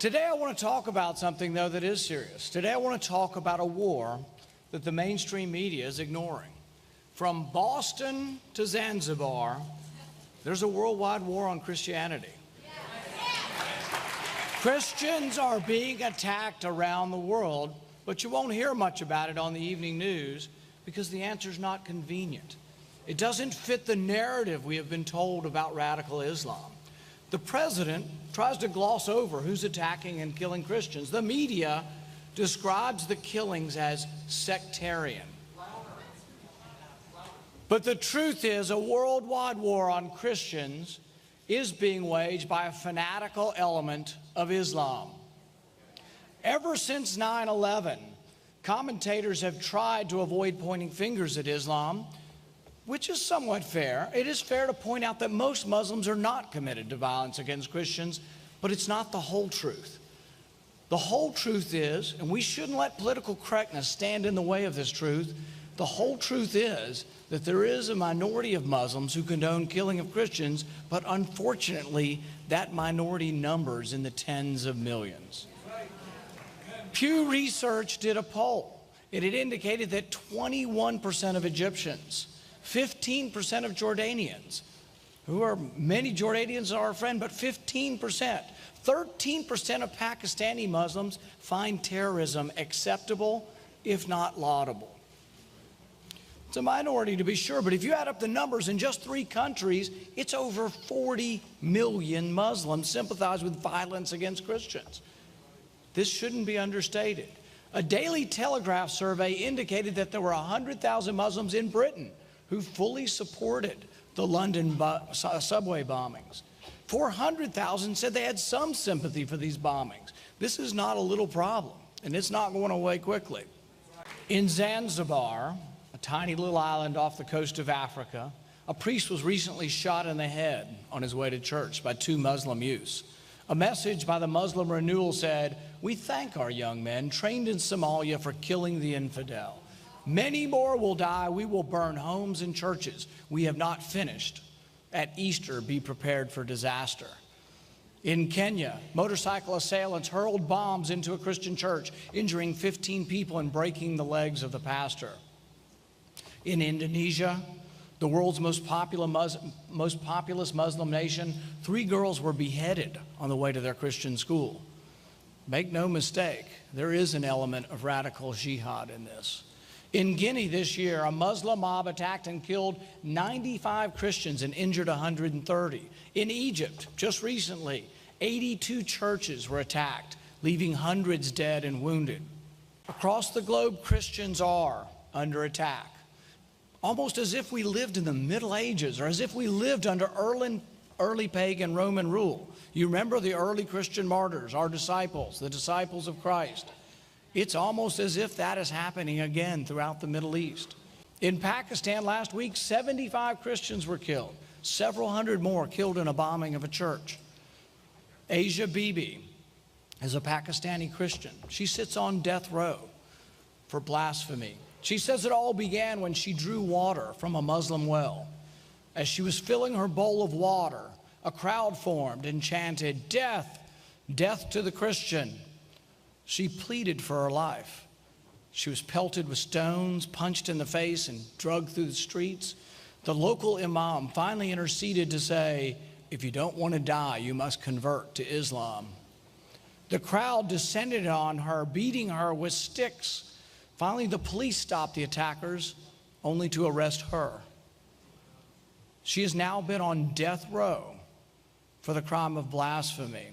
Today I want to talk about something, though, that is serious. Today I want to talk about a war that the mainstream media is ignoring. From Boston to Zanzibar, there's a worldwide war on Christianity. Christians are being attacked around the world, but you won't hear much about it on the evening news because the answer's not convenient. It doesn't fit the narrative we have been told about radical Islam. The president tries to gloss over who's attacking and killing Christians. The media describes the killings as sectarian. But the truth is, a worldwide war on Christians is being waged by a fanatical element of Islam. Ever since 9/11, commentators have tried to avoid pointing fingers at Islam, which is somewhat fair. It is fair to point out that most Muslims are not committed to violence against Christians, but it's not the whole truth. The whole truth is, and we shouldn't let political correctness stand in the way of this truth, the whole truth is that there is a minority of Muslims who condone killing of Christians, but unfortunately, that minority numbers in the tens of millions. Pew Research did a poll, and it indicated that 21% of Egyptians, 15% of Jordanians, many Jordanians are our friend, but 15%, 13% of Pakistani Muslims find terrorism acceptable, if not laudable. It's a minority to be sure, but if you add up the numbers in just 3 countries, it's over 40 million Muslims sympathize with violence against Christians. This shouldn't be understated. A Daily Telegraph survey indicated that there were 100,000 Muslims in Britain who fully supported the London subway bombings. 400,000 said they had some sympathy for these bombings. This is not a little problem, and it's not going away quickly. In Zanzibar, a tiny little island off the coast of Africa, a priest was recently shot in the head on his way to church by 2 Muslim youths. A message by the Muslim Renewal said, "We thank our young men trained in Somalia for killing the infidel. Many more will die. We will burn homes and churches. We have not finished. At Easter, be prepared for disaster." In Kenya, motorcycle assailants hurled bombs into a Christian church, injuring 15 people and breaking the legs of the pastor. In Indonesia, the world's most populous Muslim nation, 3 girls were beheaded on the way to their Christian school. Make no mistake, there is an element of radical jihad in this. In Guinea this year, a Muslim mob attacked and killed 95 Christians and injured 130. In Egypt, just recently, 82 churches were attacked, leaving hundreds dead and wounded. Across the globe, Christians are under attack, almost as if we lived in the Middle Ages or as if we lived under early pagan Roman rule. You remember the early Christian martyrs, our disciples, the disciples of Christ. It's almost as if that is happening again throughout the Middle East. In Pakistan last week, 75 Christians were killed, several hundred more killed in a bombing of a church. Asia Bibi is a Pakistani Christian. She sits on death row for blasphemy. She says it all began when she drew water from a Muslim well. As she was filling her bowl of water, a crowd formed and chanted, "Death, death to the Christian." She pleaded for her life. She was pelted with stones, punched in the face, and dragged through the streets. The local imam finally interceded to say, "If you don't want to die, you must convert to Islam." The crowd descended on her, beating her with sticks. Finally, the police stopped the attackers, only to arrest her. She has now been on death row for the crime of blasphemy.